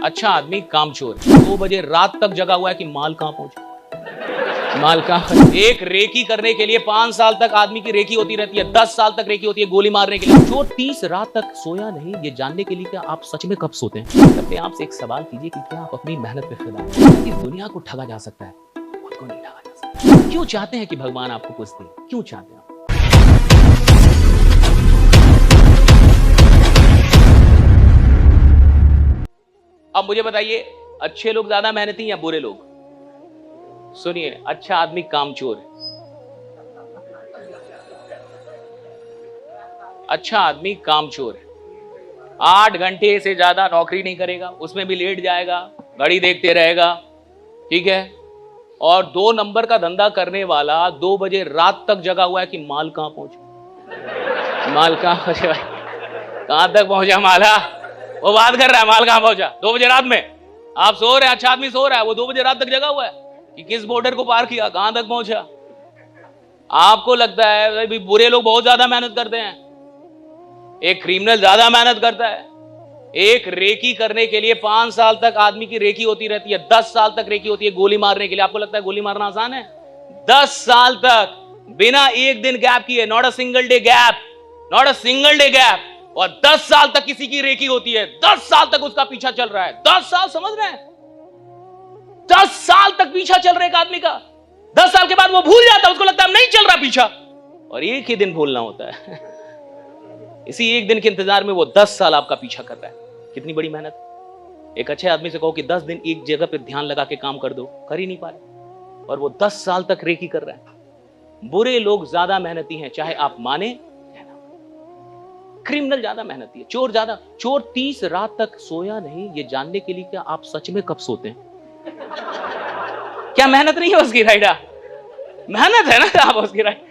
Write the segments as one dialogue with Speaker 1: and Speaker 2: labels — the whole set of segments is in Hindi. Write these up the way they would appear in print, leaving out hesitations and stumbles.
Speaker 1: अच्छा आदमी कामचोर 2 बजे रात तक जगा हुआ है कि माल कहां पहुंचा, माल कहां। एक रेकी करने के लिए 5 साल तक आदमी की रेकी होती रहती है, 10 साल तक रेकी होती है गोली मारने के लिए। जो 30 रात तक सोया नहीं, ये जानने के लिए कि आप सच में कब सोते हैं। अपने आप से एक सवाल कीजिए कि क्या आप अपनी मेहनत पे फिदा हैं। इस दुनिया को ठगा जा सकता है, खुद को नहीं ठगा जा सकता। क्यों चाहते हैं कि भगवान आपको कुछ दे, क्यों चाहते हैं? अब मुझे बताइए, अच्छे लोग ज्यादा मेहनती या बुरे लोग? सुनिए, अच्छा आदमी कामचोर है, अच्छा आदमी कामचोर है। 8 घंटे से ज्यादा नौकरी नहीं करेगा, उसमें भी लेट जाएगा, घड़ी देखते रहेगा, ठीक है। और 2 नंबर का धंधा करने वाला 2 बजे रात तक जगा हुआ है कि माल कहां पहुंचा, माल कहां पहुंचा, कहां तक पहुंचा माला। वो बात कर रहा है माल कहां पहुंचा 2 बजे रात में। आप सो रहे हैं, अच्छा आदमी सो रहा है, वो 2 बजे रात तक जगा हुआ है कि किस बॉर्डर को पार किया, कहां तक पहुंचा। आपको लगता है भाई बुरे लोग बहुत ज्यादा मेहनत करते हैं, एक क्रिमिनल ज्यादा मेहनत करता है। एक रेकी करने के लिए 5 साल तक आदमी की रेकी होती रहती है, 10 साल तक रेकी होती है गोली मारने के लिए। आपको लगता है गोली मारना आसान है? 10 साल तक बिना एक दिन गैप किए, not a single day gap, not a single day gap. और 10 साल तक किसी की रेकी होती है, 10 साल तक उसका पीछा चल रहा है। 10 साल, समझ रहे हैं? 10 साल तक पीछा चल रहा है एक आदमी का। 10 साल के बाद वो भूल जाता है, उसको लगता है नहीं चल रहा पीछा, और एक ही दिन भूलना होता है। इसी एक दिन के इंतजार में वो 10 साल आपका पीछा कर रहा है। कितनी बड़ी मेहनत। एक अच्छे आदमी से कहो कि 10 दिन एक जगह पे ध्यान लगा के काम कर दो, कर ही नहीं पा रहे, और वो 10 साल तक रेकी कर रहा है। बुरे लोग ज्यादा मेहनती हैं, चाहे आप माने। क्रिमिनल ज्यादा मेहनती है, चोर ज्यादा। चोर 30 रात तक सोया नहीं, ये जानने के लिए क्या आप सच में कब सोते हैं। क्या मेहनत नहीं है उसकी, राइडा मेहनत है ना आप उसकी, राइट।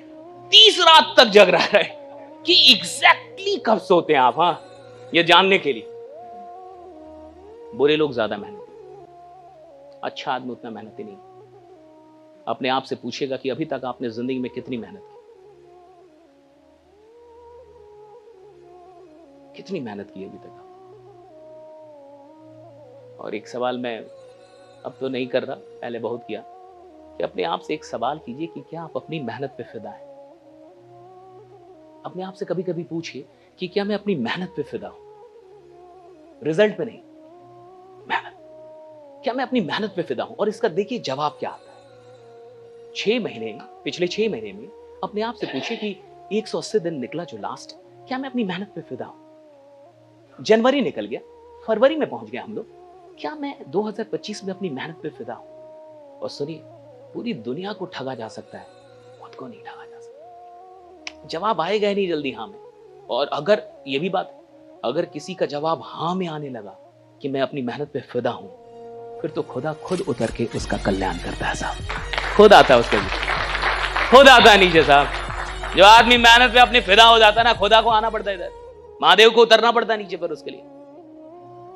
Speaker 1: 30 रात तक जग रहा है कि एग्जैक्टली कब सोते हैं आप, हाँ, ये जानने के लिए। बुरे लोग ज्यादा मेहनती, अच्छा आदमी उतना मेहनती नहीं। अपने आप से पूछेगा कि अभी तक आपने जिंदगी में कितनी मेहनत की, कितनी मेहनत की अभी तक। और एक सवाल मैं अब तो नहीं कर रहा, पहले बहुत किया, कि अपने आप से एक सवाल कीजिए कि क्या आप अपनी मेहनत पे फिदा हैं। अपने आप से कभी कभी पूछिए कि क्या मैं अपनी मेहनत पे फिदा हूं, रिजल्ट पे नहीं, मेहनत। क्या मैं अपनी मेहनत पे फिदा हूं? और इसका देखिए जवाब क्या आता है। 6 महीने, पिछले 6 महीने में अपने आप से पूछिए कि 180 दिन निकला जो लास्ट, क्या मैं अपनी मेहनत पे फिदा हूं? जनवरी निकल गया, फरवरी में पहुंच गया हम लोग, क्या मैं 2025 में अपनी मेहनत पे फिदा हूं? और सुनिए, पूरी दुनिया को ठगा जा सकता है, खुद को नहीं ठगा जा सकता। जवाब आएगा ही नहीं जल्दी हाँ में। और अगर ये भी बात, अगर किसी का जवाब हाँ में आने लगा कि मैं अपनी मेहनत पे फिदा हूं, फिर तो खुदा खुद उतर के उसका कल्याण करता है साहब। खुद आता है उसके लिए, खुद आता है नीचे साहब। जो आदमी मेहनत पे अपनी फिदा हो जाता है ना, खुदा को आना पड़ता है इधर, महादेव को उतरना पड़ता है नीचे पर उसके लिए।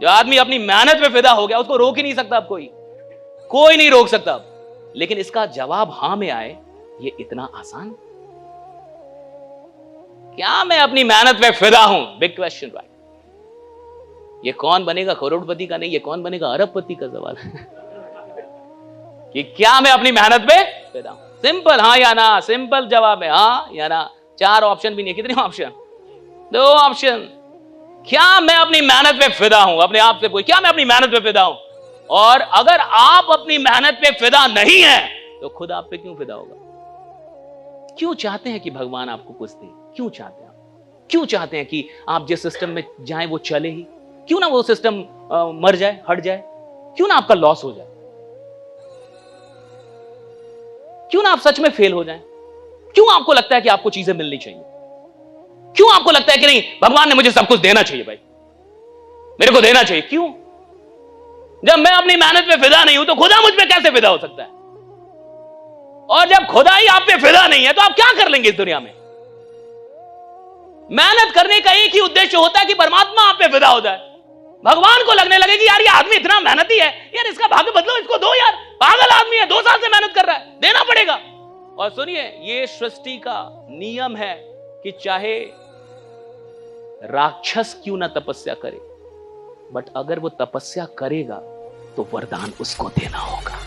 Speaker 1: जो आदमी अपनी मेहनत पे फिदा हो गया, उसको रोक ही नहीं सकता अब कोई नहीं रोक सकता अब। लेकिन इसका जवाब हां में आए, ये इतना आसान? क्या मैं अपनी मेहनत पे फिदा हूं? Big question, right. ये कौन बनेगा करोड़पति का नहीं, ये कौन बनेगा अरबपति का सवाल है। कि क्या मैं अपनी मेहनत पे फिदा हूं? सिंपल हाँ या ना, सिंपल जवाब है हाँ या ना। 4 ऑप्शन भी नहीं, कितने ऑप्शन? 2 ऑप्शन। क्या मैं अपनी मेहनत पे फिदा हूं? अपने आप से पूछ, क्या मैं अपनी मेहनत पे फिदा हूं? और अगर आप अपनी मेहनत पे फिदा नहीं है, तो खुद आप पे क्यों फिदा होगा? क्यों चाहते हैं कि भगवान आपको कुछ दे? क्यों चाहते हैं आप? क्यों चाहते हैं कि आप जिस सिस्टम में जाएं वो चले ही? क्यों ना वो सिस्टम मर जाए, हट जाए? क्यों ना आपका लॉस हो जाए? क्यों ना आप सच में फेल हो जाएं? क्यों आपको लगता है कि आपको चीजें मिलनी चाहिए? क्यों आपको लगता है कि नहीं भगवान ने मुझे सब कुछ देना चाहिए, भाई मेरे को देना चाहिए? क्यों? जब मैं अपनी मेहनत पे फिदा नहीं हूं, तो खुदा मुझ पे कैसे फिदा हो सकता है? और जब खुदा ही आप पे फिदा नहीं है, तो आप क्या कर लेंगे इस दुनिया में? मेहनत करने का एक ही उद्देश्य होता है कि परमात्मा आप पे फिदा हो जाए। भगवान को लगने लगे कि यार ये आदमी इतना मेहनती है, यार इसका भाग्य बदलो, इसको दो, यार पागल आदमी है, 2 साल से मेहनत कर रहा है, देना पड़ेगा। और सुनिए, ये सृष्टि का नियम है कि चाहे राक्षस क्यों ना तपस्या करे, बट अगर वो तपस्या करेगा तो वरदान उसको देना होगा।